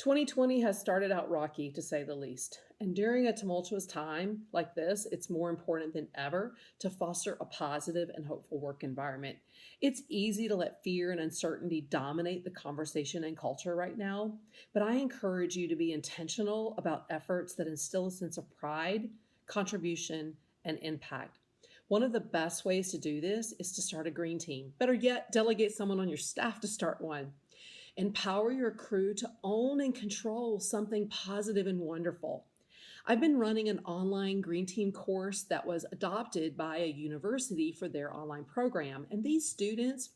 2020 has started out rocky, to say the least. And during a tumultuous time like this, it's more important than ever to foster a positive and hopeful work environment. It's easy to let fear and uncertainty dominate the conversation and culture right now, but I encourage you to be intentional about efforts that instill a sense of pride, contribution, and impact. One of the best ways to do this is to start a green team. Better yet, delegate someone on your staff to start one. Empower your crew to own and control something positive and wonderful. I've been running an online Green Team course that was adopted by a university for their online program. And these students,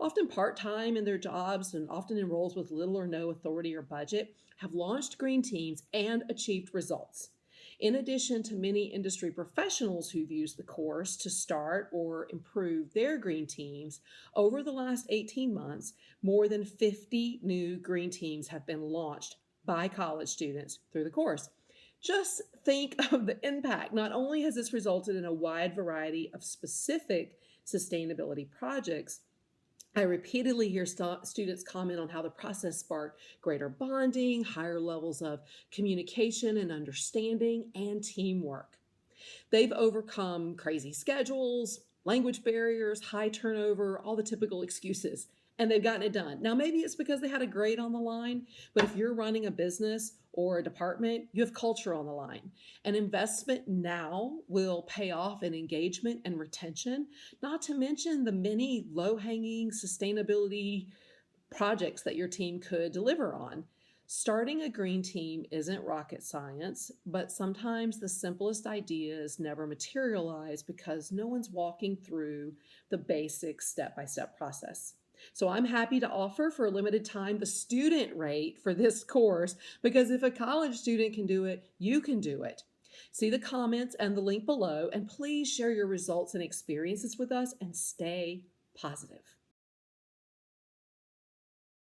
often part-time in their jobs and often in roles with little or no authority or budget, have launched green teams and achieved results. In addition to many industry professionals who've used the course to start or improve their green teams, over the last 18 months, more than 50 new green teams have been launched by college students through the course. Just think of the impact. Not only has this resulted in a wide variety of specific sustainability projects, I repeatedly hear students comment on how the process sparked greater bonding, higher levels of communication and understanding, and teamwork. They've overcome crazy schedules, language barriers, high turnover, all the typical excuses, and they've gotten it done. Now, maybe it's because they had a grade on the line, but if you're running a business or a department, you have culture on the line. An investment now will pay off in engagement and retention, not to mention the many low-hanging sustainability projects that your team could deliver on. Starting a green team isn't rocket science, but sometimes the simplest ideas never materialize because no one's walking through the basic step-by-step process. So I'm happy to offer for a limited time the student rate for this course, because if a college student can do it, you can do it. See the comments and the link below, and please share your results and experiences with us and stay positive.